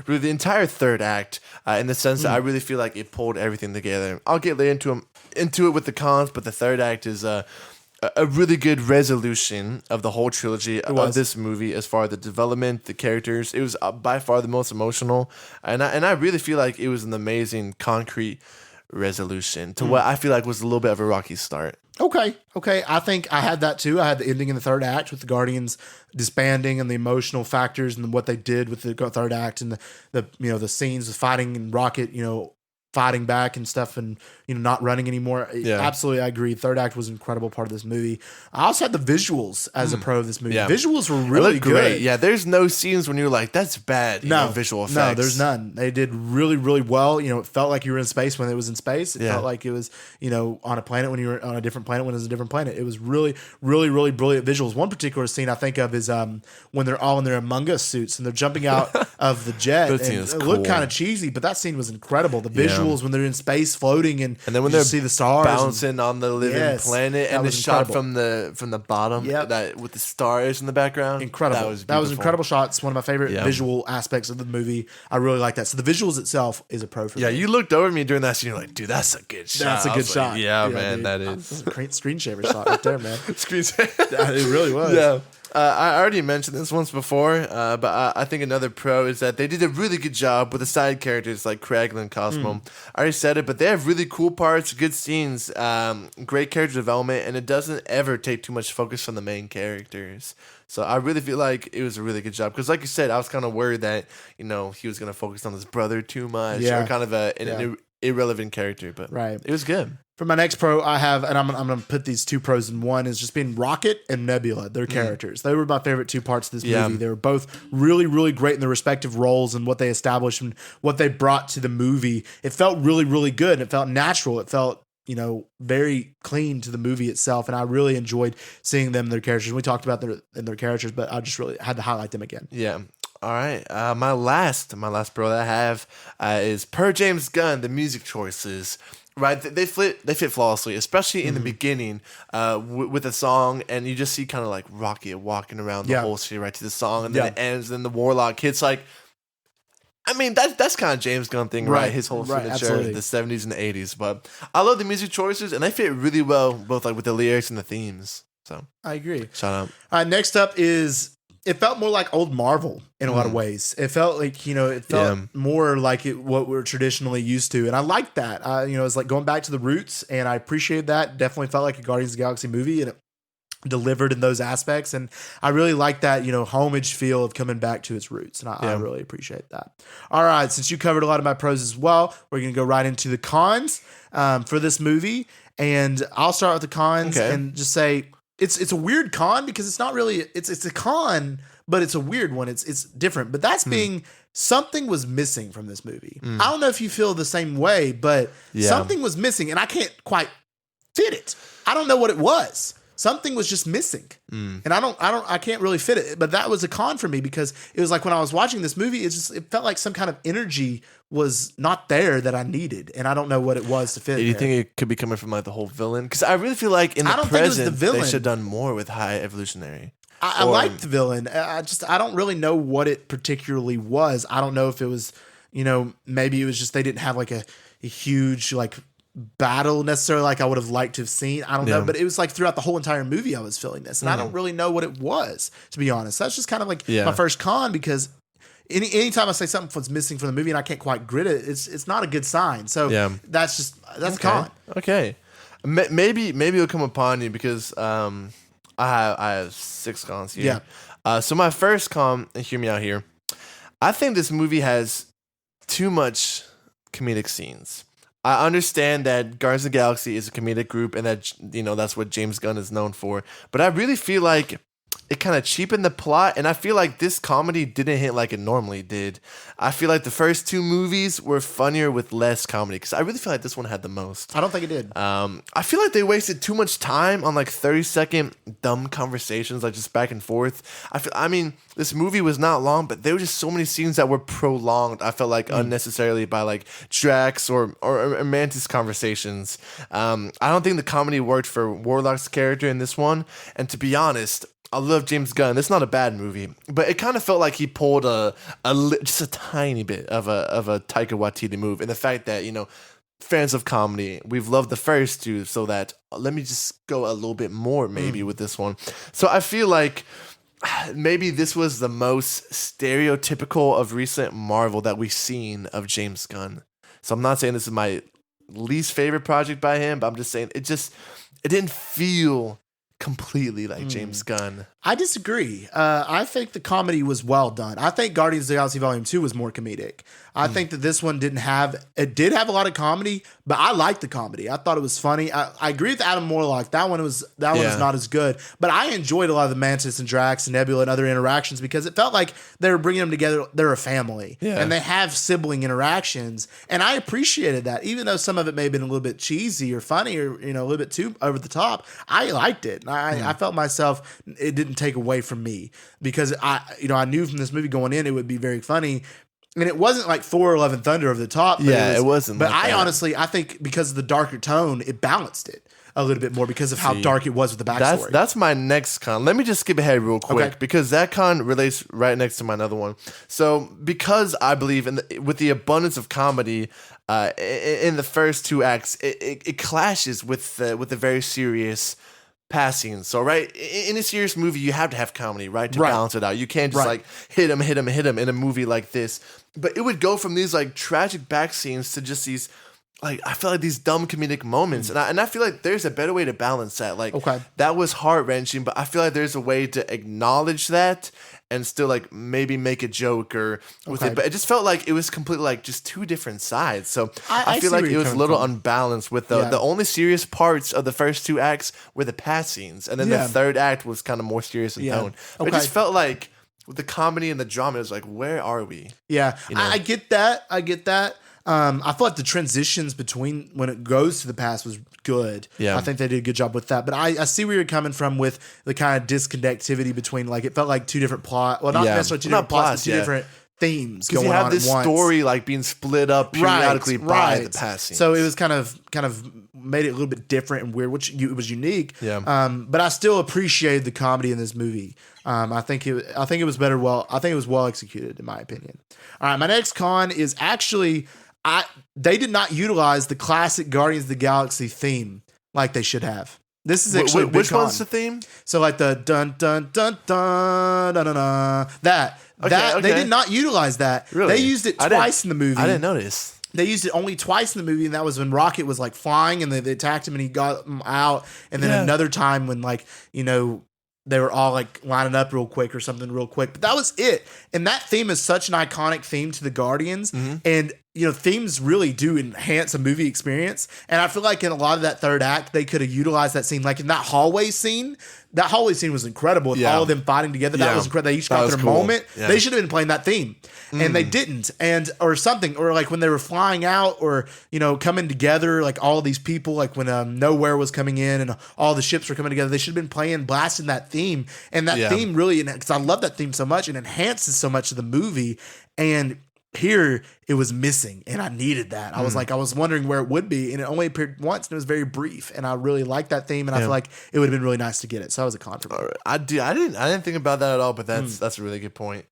entire third act in the sense that I really feel like it pulled everything together. I'll get later into it with the cons, but the third act is a really good resolution of the whole trilogy of this movie as far as the development, the characters. It was by far the most emotional, and I really feel like it was an amazing concrete resolution to what I feel like was a little bit of a rocky start. Okay. I think I had that too. I had the ending in the third act with the Guardians disbanding and the emotional factors and what they did with the third act and the scenes of fighting and Rocket, fighting back and stuff and not running anymore. Yeah. Absolutely, I agree. Third act was an incredible part of this movie. I also had the visuals as a pro of this movie. Yeah. Visuals were really good. Great. Yeah, there's no scenes when you're like, that's bad. Visual effects. No, there's none. They did really, really well. It felt like you were in space when it was in space. It felt like it was, on a planet when you were on a different planet when it was a different planet. It was really, really, really brilliant visuals. One particular scene I think of is when they're all in their Among Us suits and they're jumping out of the jet. It looked kind of cheesy, but that scene was incredible. The visuals when they're in space floating and then when they see the stars bouncing on the living planet and the shot from the bottom that with the stars in the background. Incredible. That was incredible shots. One of my favorite visual aspects of the movie. I really like that. So the visuals itself is a pro for me. Yeah, you looked over at me during that scene. You're like, dude, that's a good shot. That's a good shot. Like, yeah, man, dude. that is. That's a great screen shaver shot right there, man. Screen shaver. It really was. Yeah. I already mentioned this once before, but I think another pro is that they did a really good job with the side characters like Craig and Cosmo. I already said it, but they have really cool parts, good scenes, great character development, and it doesn't ever take too much focus from the main characters. So I really feel like it was a really good job. Because like you said, I was kind of worried that, he was going to focus on his brother too much or kind of an irrelevant character, but it was good. For my next pro, I have, and I'm going to put these two pros in one, is just being Rocket and Nebula, their characters. They were my favorite two parts of this movie. They were both really, really great in their respective roles and what they established and what they brought to the movie. It felt really, really good. It felt natural. It felt, very clean to the movie itself. And I really enjoyed seeing them, their characters. We talked about their characters, but I just really had to highlight them again. Yeah. All right. My last pro that I have is per James Gunn, the music choices. Right, they fit flawlessly, especially in the beginning with the song, and you just see kind of like Rocket walking around the whole city right to the song, and then it ends, and then the Warlock hits. Like, I mean, that's kind of James Gunn thing, right? His whole signature in the 70s and the 80s. But I love the music choices, and they fit really well, both like with the lyrics and the themes. So I agree. Shout out. All right, next up is. It felt more like old Marvel in a lot of ways. It felt like, it felt more like what we're traditionally used to. And I liked that. It's like going back to the roots, and I appreciate that. Definitely felt like a Guardians of the Galaxy movie, and it delivered in those aspects. And I really like that, homage feel of coming back to its roots. And I really appreciate that. All right. Since you covered a lot of my pros as well, we're going to go right into the cons for this movie. And I'll start with the cons and just say, It's a weird con because it's not really it's a con, but it's a weird one. It's different. But that's being something was missing from this movie. I don't know if you feel the same way, but something was missing, and I can't quite fit it. I don't know what it was. Something was just missing, and I can't really fit it. But that was a con for me because it was like when I was watching this movie, it felt like some kind of energy was not there that I needed, and I don't know what it was to fit. Do you think it could be coming from like the whole villain? Because I really feel like in the present they should have done more with High Evolutionary. I liked the villain. I don't really know what it particularly was. I don't know if it was, maybe it was just they didn't have like a huge like battle necessarily like I would have liked to have seen. I don't know, but it was like throughout the whole entire movie I was feeling this, and I don't really know what it was, to be honest. That's just kind of like my first con because anytime I say something was missing from the movie and I can't quite grit it, it's not a good sign. So that's con. Okay, maybe it'll come upon you because I have 6 cons here. Yeah. So my first con, and hear me out here. I think this movie has too much comedic scenes. I understand that Guardians of the Galaxy is a comedic group and that, that's what James Gunn is known for. But I really feel like it kind of cheapened the plot, and I feel like this comedy didn't hit like it normally did. I feel like the first 2 movies were funnier with less comedy because I really feel like this one had the most. I don't think it did. I feel like they wasted too much time on like 30-second dumb conversations, like just back and forth. I mean, this movie was not long, but there were just so many scenes that were prolonged. I felt like unnecessarily by like Drax or Mantis conversations. I don't think the comedy worked for Warlock's character in this one, and to be honest, I love James Gunn. It's not a bad movie, but it kind of felt like he pulled just a tiny bit of a Taika Waititi move, and the fact that fans of comedy. We've loved the first two, so that let me just go a little bit more maybe with this one. So I feel like maybe this was the most stereotypical of recent Marvel that we've seen of James Gunn. So I'm not saying this is my least favorite project by him, but I'm just saying it didn't feel completely like James Gunn. I disagree. I think the comedy was well done. I think Guardians of the Galaxy Volume 2 was more comedic. I think that this one did have a lot of comedy, but I liked the comedy. I thought it was funny. I agree with Adam Warlock. That one was not as good, but I enjoyed a lot of the Mantis and Drax and Nebula and other interactions because it felt like they were bringing them together. They're a family and they have sibling interactions. And I appreciated that, even though some of it may have been a little bit cheesy or funny or, a little bit too over the top. I liked it. I felt myself, it didn't take away from me because I knew from this movie going in, it would be very funny. And it wasn't like Thor: Love and Thunder over the top. But it wasn't. But like I think because of the darker tone, it balanced it a little bit more because of how dark it was with the backstory. That's my next con. Let me just skip ahead real quick because that con relates right next to my other one. So because I believe with the abundance of comedy in the first two acts, it clashes with the very serious passing. So in a serious movie, you have to have comedy, right, to balance it out. You can't just like hit him in a movie like this. But it would go from these like tragic back scenes to just these like I feel like these dumb comedic moments, and I feel like there's a better way to balance that. Like that was heart wrenching, but I feel like there's a way to acknowledge that and still like maybe make a joke or with it. But it just felt like it was completely like just two different sides. So I feel like it was a little unbalanced with the only serious parts of the first two acts were the passings, and then the third act was kind of more serious in tone. But it just felt like with the comedy and the drama, it was like, where are we? Yeah, I get that. I feel like the transitions between when it goes to the past was good. Yeah. I think they did a good job with that. But I see where you're coming from with the kind of disconnectivity between like it felt like two different plots. Well, not necessarily two different plots, but two different themes going on. You have this story like being split up periodically by the passing. So it was kind of made it a little bit different and weird, which it was unique. Yeah. But I still appreciated the comedy in this movie. I think it was well executed in my opinion. All right, my next con is actually they did not utilize the classic Guardians of the Galaxy theme like they should have. This is actually which one's the theme? So like the dun dun dun dun dun dun dun that they did not utilize that. Really? They used it twice in the movie. I didn't notice. They used it only twice in the movie, and that was when Rocket was like flying and they attacked him and he got him out, and then another time when like they were all like lining up real quick or something real quick. But that was it. And that theme is such an iconic theme to the Guardians. And, themes really do enhance a movie experience. And I feel like in a lot of that third act, they could have utilized that scene. Like in that hallway scene was incredible with all of them fighting together. That was incredible. They each got their moment. Yeah. They should have been playing that theme. And they didn't. Or something. Or like when they were flying out or, coming together, like all of these people, like when Nowhere was coming in and all the ships were coming together, they should have been blasting that theme. And that theme really, because I love that theme so much, and enhances so much of the movie. And here it was missing, and I needed that. I was wondering where it would be, and it only appeared once, and it was very brief. And I really liked that theme, and I feel like it would have been really nice to get it. So that was a con for me. Right. I didn't think about that at all, but that's a really good point.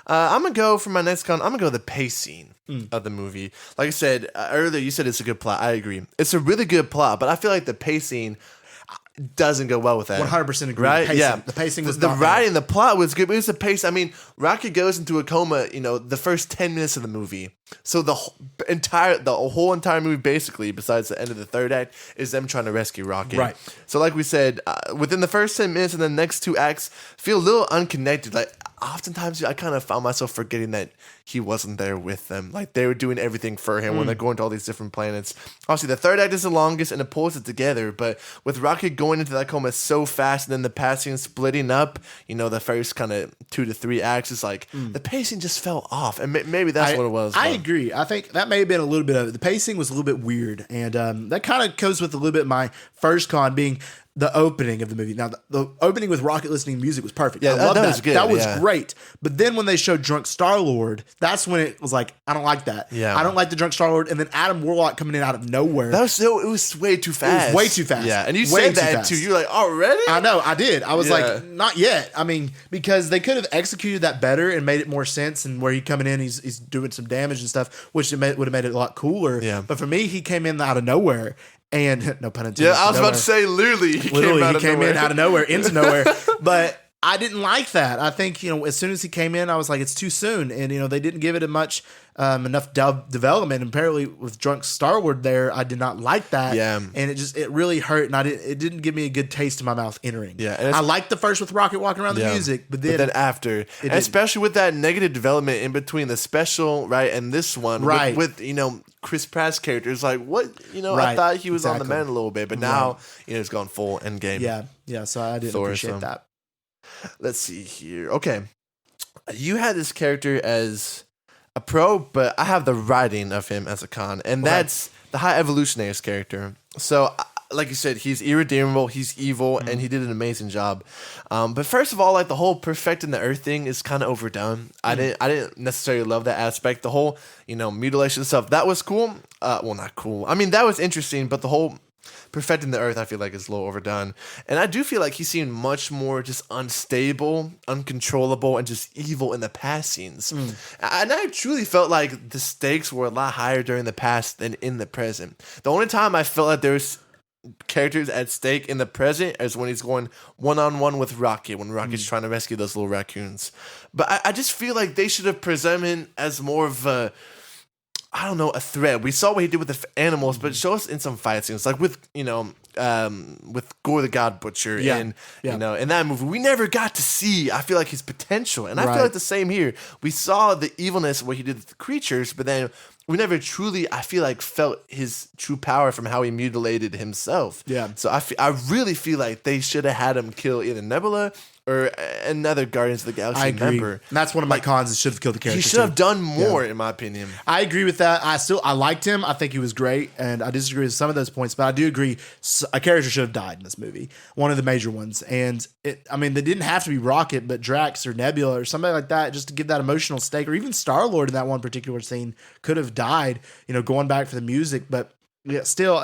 I'm gonna go for my next con. I'm gonna go the pacing of the movie. Like I said earlier, you said it's a good plot. I agree. It's a really good plot, but I feel like the pacing doesn't go well with that. 100% agree. Right? The pacing was the writing, the plot was good, but it was the pace. I mean, Rocket goes into a coma, the first 10 minutes of the movie. So the whole entire movie, basically, besides the end of the third act, is them trying to rescue Rocket. Right. So like we said, within the first 10 minutes and the next two acts feel a little unconnected. Like oftentimes I kind of found myself forgetting that he wasn't there with them. Like they were doing everything for him when they're going to all these different planets. Obviously, the third act is the longest and it pulls it together. But with Rocket going into that coma so fast and then the passing splitting up, the first kind of 2 to 3 acts is like the pacing just fell off. And maybe that's what it was. I agree. I think that may have been a little bit of it. The pacing was a little bit weird. And that kind of goes with a little bit my first con being the opening of the movie. Now, the opening with Rocket listening to music was perfect. Yeah, I love that that. was good, That was yeah. great. But then when they showed Drunk Star-Lord, that's when it was like, I don't like that. Yeah. I don't like the Drunk Star-Lord. And then Adam Warlock coming in out of nowhere. It was way too fast. It was way too fast. Yeah, and you Way said too that fast. too. You're like, already? I know, I did. I was Yeah. like, not yet. I mean, because they could have executed that better and made it more sense. And where he coming in, he's doing some damage and stuff, which would have made it a lot cooler. Yeah. But for me, he came in out of nowhere. And no pun intended. Yeah, I was about nowhere. to say, literally, he came in out of nowhere into nowhere. But I didn't like that. I think, as soon as he came in, I was like, it's too soon. And, they didn't give it enough development. And apparently with Drunk Star-Lord there, I did not like that. Yeah. And it really hurt. And it didn't give me a good taste in my mouth entering. Yeah. And I liked the first with Rocket walking around the music, but then after, and especially with that negative development in between the special, right, and this one, right, with Chris Pratt's character, is like, what, right. I thought he was on the Exactly. mend a little bit, but now, it's gone full Endgame. Yeah. So I didn't appreciate that. Let's see here. Okay. You had this character as a pro, but I have the writing of him as a con, and that's the High Evolutionary's character. So, like you said, he's irredeemable, he's evil, and he did an amazing job. But first of all, like the whole perfecting the Earth thing is kind of overdone. I didn't necessarily love that aspect. The whole, mutilation stuff, that was cool. Well, not cool. I mean, that was interesting, but the whole perfecting the Earth, I feel like, is a little overdone. And I do feel like he seemed much more just unstable, uncontrollable, and just evil in the past scenes. And I truly felt like the stakes were a lot higher during the past than in the present. The only time I felt like there was characters at stake in the present is when he's going one-on-one with Rocket, when Rocket's trying to rescue those little raccoons. But I just feel like they should have presented him as more of a threat. We saw what he did with the animals, but show us in some fight scenes, like with Gore the God Butcher, and in that movie, we never got to see, I feel like, his potential, and I feel like the same here. We saw the evilness of what he did with the creatures, but then we never truly, I feel like, felt his true power from how he mutilated himself. Yeah. So I really feel like they should have had him kill either Nebula or another Guardians of the Galaxy I agree. member. And that's one of my cons. It should have killed the character. He should have done more, in my opinion. I agree with that. I liked him. I think he was great, and I disagree with some of those points, but I do agree a character should have died in this movie. One of the major ones. And they didn't have to be Rocket, but Drax or Nebula or somebody like that, just to give that emotional stake, or even Star-Lord in that one particular scene could have died, going back for the music. But yeah, still,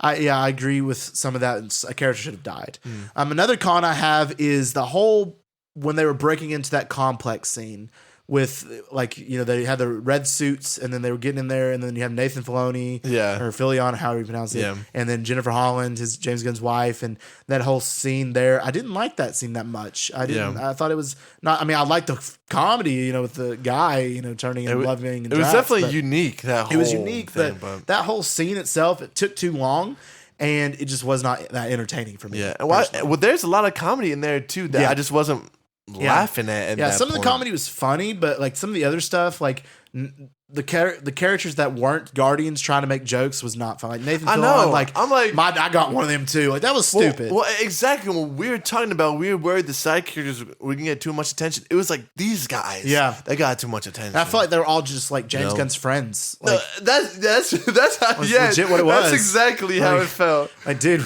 I agree with some of that. A character should have died. Another con I have is the whole, when they were breaking into that complex scene with, they had the red suits, and then they were getting in there, and then you have Nathan Fillion, or Fillion, however you pronounce it, and then Jennifer Holland, his James Gunn's wife, and that whole scene there. I didn't like that scene that much. I thought it was not. I liked the comedy, with the guy, turning and loving. And it was Drax, definitely unique. It was unique, but that whole scene itself, it took too long. And it just was not that entertaining for me. Yeah. Well, there's a lot of comedy in there too that I just wasn't laughing at. Yeah, some of the comedy was funny, but some of the other stuff, the characters that weren't Guardians trying to make jokes was not fun. Like Nathan Fillion, I got one of them too. That was stupid. Well, exactly. When we were talking about, we were worried the side characters were gonna get too much attention. It was like these guys. Yeah, they got too much attention. And I feel like they were all just like James Gunn's friends. No, that's how. Yeah, legit what it was. That's exactly how it felt. Like, dude,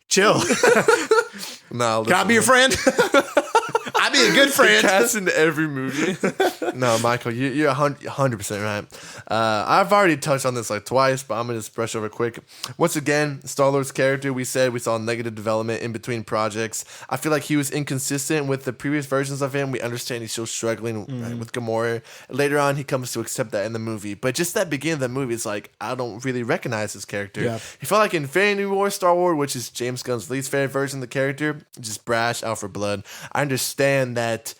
chill. No, can I be your friend? I'd be a good friend. Cast in every movie. No, Michael, you're 100% right. I've already touched on this twice, but I'm going to just brush over quick. Once again, Star-Lord's character, we saw negative development in between projects. I feel like he was inconsistent with the previous versions of him. We understand he's still struggling with Gamora. Later on, he comes to accept that in the movie. But just that beginning of the movie, it's like, I don't really recognize his character. Yeah. He felt like Infinity War Star-Lord, which is James Gunn's least favorite version of the character, just brash, out for blood. I understand that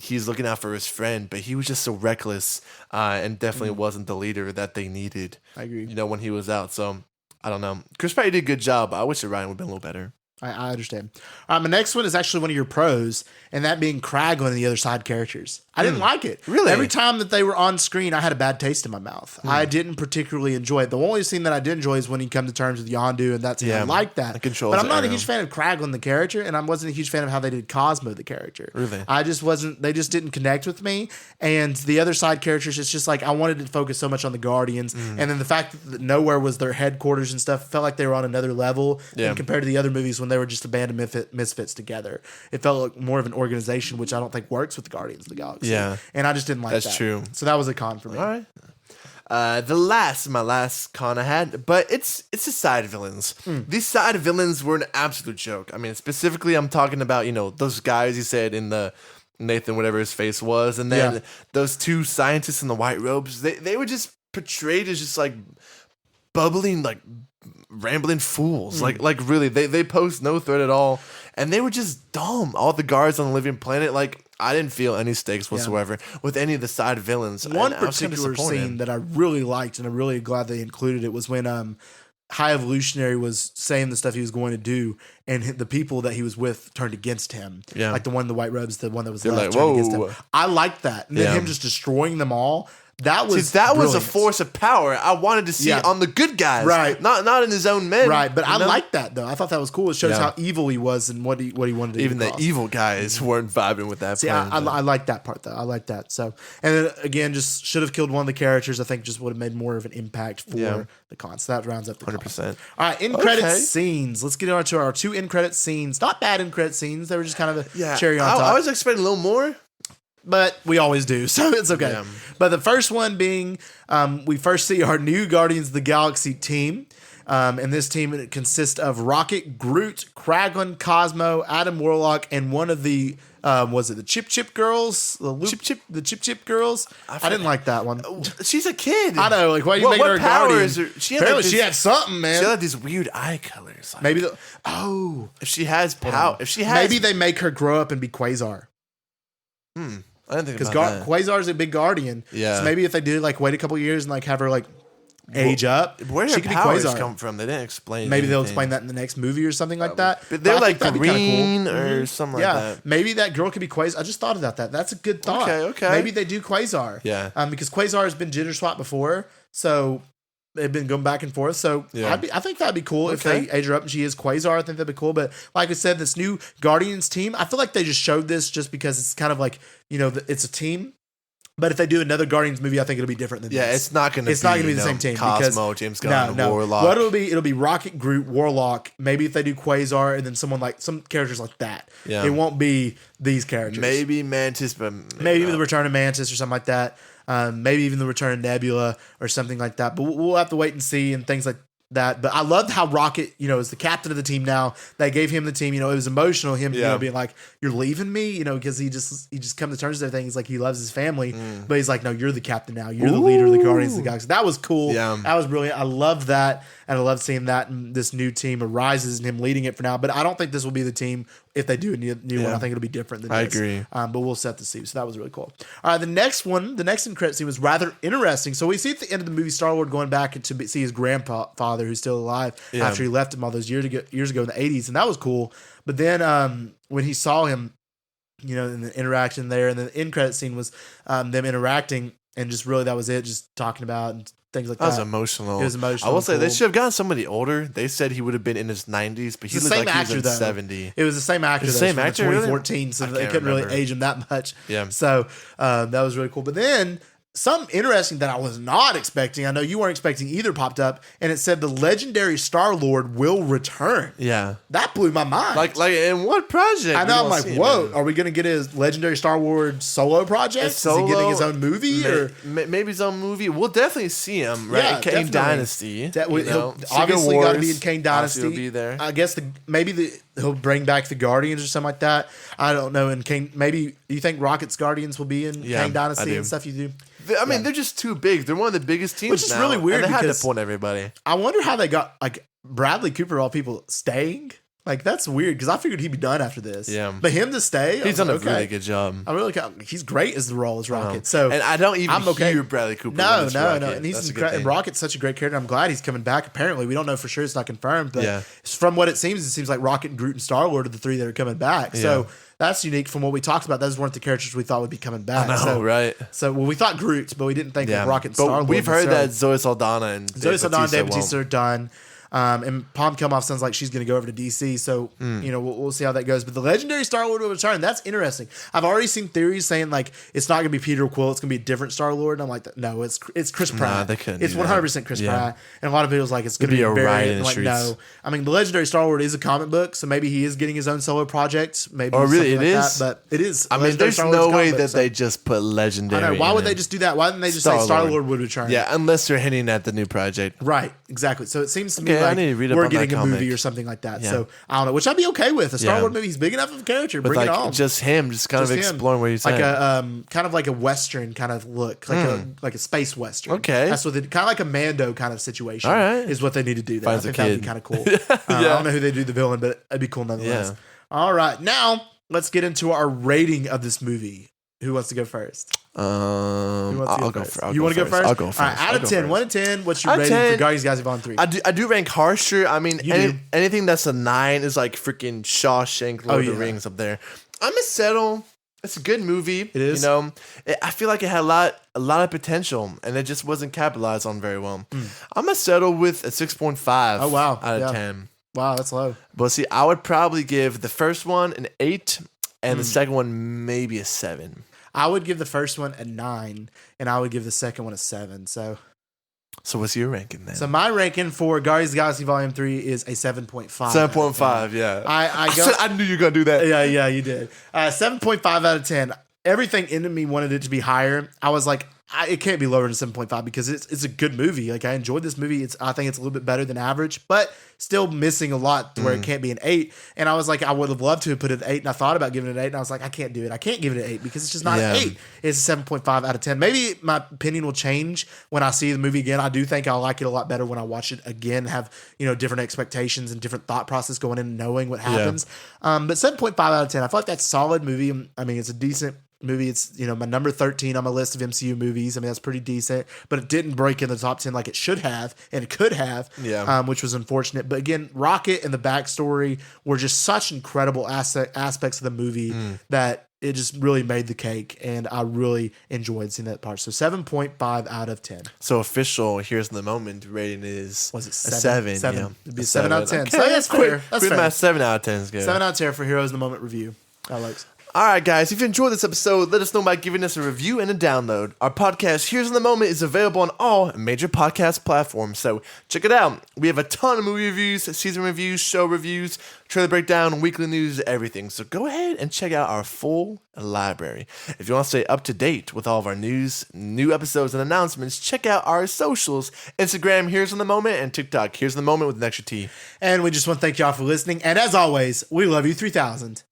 he's looking out for his friend, but he was just so reckless and definitely wasn't the leader that they needed. I agree. When he was out. So I don't know. Chris Pratt did a good job. I wish that Ryan would have been a little better. I understand. My next one is actually one of your pros, and that being Kraglin and the other side characters. I didn't like it. Really? Every time that they were on screen, I had a bad taste in my mouth. I didn't particularly enjoy it. The only scene that I did enjoy is when he come to terms with Yondu, and that's I like that. But I'm not a huge fan of Kraglin the character, and I wasn't a huge fan of how they did Cosmo the character. Really? I just wasn't. They just didn't connect with me. And the other side characters, it's just like I wanted to focus so much on the Guardians, and then the fact that Nowhere was their headquarters and stuff felt like they were on another level compared to the other movies when when they were just a band of misfits together. It felt like more of an organization, which I don't think works with the Guardians of the Galaxy. Yeah. And I just didn't like that. That's true. So that was a con for me. All right. My last con I had, but it's the side villains. These side villains were an absolute joke. I mean, specifically, I'm talking about, those guys you said in the Nathan, whatever his face was, and then those two scientists in the white robes. They were just portrayed as just like bubbling, like rambling fools. Like really, they posed no threat at all, and they were just dumb. All the guards on the living planet, like, I didn't feel any stakes whatsoever with any of the side villains. One particular scene that I really liked, and I'm really glad they included it, was when High Evolutionary was saying the stuff he was going to do, and the people that he was with turned against him. Yeah. Like the one in the white robes, the one that was left, turned against him. I liked that. And then him just destroying them all. That was was a force of power I wanted to see on the good guys, right? Not in his own men, right? But I liked that though. I thought that was cool. It shows how evil he was and what he wanted to do. Even the evil guys weren't vibing with that. See, I like that part though. I like that. So, and then again, just should have killed one of the characters. I think just would have made more of an impact for the con. So that rounds up the 100%. All right, credit scenes. Let's get on to our 2 end credit scenes. Not bad end credit scenes. They were just kind of a cherry on top. I was expecting a little more. But we always do, so it's okay. Yeah. But the first one being, we first see our new Guardians of the Galaxy team. And this team consists of Rocket, Groot, Kraglin, Cosmo, Adam Warlock, and one of the, was it the Chip girls? The Chip girls? I didn't like that one. She's a kid. I know, like, why are you making her a Guardian? Apparently she had something, man. She had these weird eye colors. Like, maybe if she has power, maybe they make her grow up and be Quasar. I didn't think about that. Quasar's a big Guardian. Yeah. So maybe if they did, like, wait a couple years and, like, have her, like, age up. Where did her powers come from? They didn't explain. Maybe they'll explain that in the next movie or something like that. But they're like green or something like that. Maybe that girl could be Quasar. I just thought about that. That's a good thought. Okay. Maybe they do Quasar. Yeah. Because Quasar has been gender swapped before, so they've been going back and forth. So I think that'd be cool if they age her up and she is Quasar. I think that'd be cool. But like I said, this new Guardians team, I feel like they just showed this just because it's kind of like, it's a team. But if they do another Guardians movie, I think it'll be different than this. Yeah, it's not going to be the same team. Cosmo, James Gunn, Warlock. What it'll be Rocket, Groot, Warlock. Maybe if they do Quasar and then some characters like that. Yeah. It won't be these characters. Maybe Mantis, but maybe the return of Mantis or something like that. Maybe even the return of Nebula or something like that. But we'll have to wait and see and things like that. But I loved how Rocket, is the captain of the team now. They gave him the team. It was emotional. Him, being like, "You're leaving me," because he just come to terms with everything. He's like, he loves his family, but he's like, "No, you're the captain now. You're the leader of the Guardians of the Galaxy." That was cool. Yeah. That was brilliant. I loved that, and I love seeing that. And this new team arises and him leading it for now. But I don't think this will be the team if they do a new one. I think it'll be different than this. I agree. But we'll set the scene. So that was really cool. All right, the next end credit scene was rather interesting. So we see at the end of the movie Star-Lord going back to see his grandfather who's still alive after he left him all those years ago in the 80s, and that was cool. But then when he saw him, in the interaction there, and the end credit scene was them interacting, and just really that was it, just talking about and things like that. That was emotional. It was emotional. I will say they should have gotten somebody older. They said he would have been in his 90s, but he looked like he was in 70. It was the same actor. The same actor, 2014, so they couldn't really age him that much. Yeah. So that was really cool. But then something interesting that I was not expecting, I know you weren't expecting either, popped up, and it said the legendary Star-Lord will return. Yeah. That blew my mind. Like in what project? I know, I'm like, whoa, are we going to get his legendary Star-Lord solo project? Is he getting his own movie? Maybe his own movie. We'll definitely see him, right? Yeah, Kane Dynasty. He'll obviously got to be in Kane Dynasty. He'll be there. I guess he'll bring back the Guardians or something like that. I don't know. And Kane, maybe, do you think Rocket's Guardians will be in Kane Dynasty and stuff you do? I mean, they're just too big. They're one of the biggest teams, which is really weird. And they had to pull everybody. I wonder how they got Bradley Cooper, of all people, staying. Like, that's weird because I figured he'd be done after this. Yeah, but him to stay, he's done a really good job. He's great as the role as Rocket. So, and I don't even hear Bradley Cooper. No. And Rocket's such a great character. I'm glad he's coming back. Apparently, we don't know for sure; it's not confirmed. But from what it seems like Rocket, Groot, and Star-Lord are the three that are coming back. Yeah. So that's unique from what we talked about. Those weren't the characters we thought would be coming back. I know, right? So, we thought Groot, but we didn't think of Rocket and Star-Lord. We've heard that Zoe Saldana and Dave Bautista are done. And Palm Kilmoff sounds like she's going to go over to DC. So, we'll see how that goes. But the legendary Star-Lord will return. That's interesting. I've already seen theories saying like it's not going to be Peter Quill. It's going to be a different Star-Lord. And I'm like, no, it's Chris Pratt. Nah, they couldn't. It's 100% Chris Pratt. And a lot of people's like it's going to be a very, riot in the like streets. no. I mean, the legendary Star-Lord is a comic book, so maybe he is getting his own solo project. Maybe really something it like is? that, but it is. I mean, Legendary there's Star-Lord's no way comic book, that so- they just put legendary. I know. Why would in they it. just do that? Why didn't they just say Star-Lord would return? Yeah, unless you're hinting at the new project. Right, exactly. So it seems to me Okay, I like need to read up we're on that getting a movie comic. or something like that. Yeah. So I don't know, which I'd be okay with. A Star Wars Yeah. movie. He's big enough of a character. But Bring like it on. just him, just kind of Just him. exploring what he's like saying. a kind of like a western kind of look, like a space western. Okay. That's what they kind of like a Mando kind of situation. All right. Is what they need to do. There. I Finds a think that'd be kid. kind of cool. I don't know who they do the villain, but it'd be cool nonetheless. Yeah. All right, now let's get into our rating of this movie. Who wants to go first? I'll go first. You want to go first? I'll go first. All right, out of 10, 1 to 10, what's your Out of rating for 10, Guardians of the Galaxy Vol. 3? I do rank harsher. I mean, You do. anything that's a 9 is like freaking Shawshank, Lord of the yeah. Rings up there. I'm gonna settle. It's a good movie. It is. I feel like it had a lot of potential, and it just wasn't capitalized on very well. I'm gonna settle with a 6.5. Oh, wow. out of Yeah. 10. Wow, that's low. But see, I would probably give the first one an 8, and the second one maybe a 7. I would give the first one a 9, and I would give the second one a 7. So what's your ranking then? my ranking for Guardians of the Galaxy Volume 3 is a 7.5. 7.5. Yeah. I knew you were gonna do that. Yeah, you did. 7.5 out of 10. Everything in me wanted it to be higher. I was like, it can't be lower than 7.5 because it's a good movie. Like I enjoyed this movie. I think it's a little bit better than average, but still missing a lot to where it can't be an 8. And I was like, I would have loved to have put it at 8. And I thought about giving it an 8. And I was like, I can't do it. I can't give it an 8 because it's just not Yeah. an 8. It's a 7.5 out of 10. Maybe my opinion will change when I see the movie again. I do think I'll like it a lot better when I watch it again, have, different expectations and different thought process going in, knowing what happens. But 7.5 out of 10. I feel like that's a solid movie. I mean, it's a decent movie. It's my number 13 on my list of MCU movies. I mean, that's pretty decent, but it didn't break in the top 10 like it should have, and it could have, which was unfortunate. But again, Rocket and the backstory were just such incredible aspects of the movie that it just really made the cake, and I really enjoyed seeing that part. So 7.5 out of 10. So official, here's the moment rating is Was it a 7? 7? Yeah. It'd be a 7 out of 10. Okay, So that's fair. That's Quit fair. my 7 out of 10 is good. 7 out of 10 for Heroes in the Moment review. Alex. All right, guys, if you enjoyed this episode, let us know by giving us a review and a download. Our podcast, Here's in the Moment, is available on all major podcast platforms, so check it out. We have a ton of movie reviews, season reviews, show reviews, trailer breakdown, weekly news, everything. So go ahead and check out our full library. If you want to stay up to date with all of our news, new episodes, and announcements, check out our socials. Instagram, Here's in the Moment, and TikTok, Here's in the Moment with an extra T. And we just want to thank y'all for listening. And as always, we love you 3000.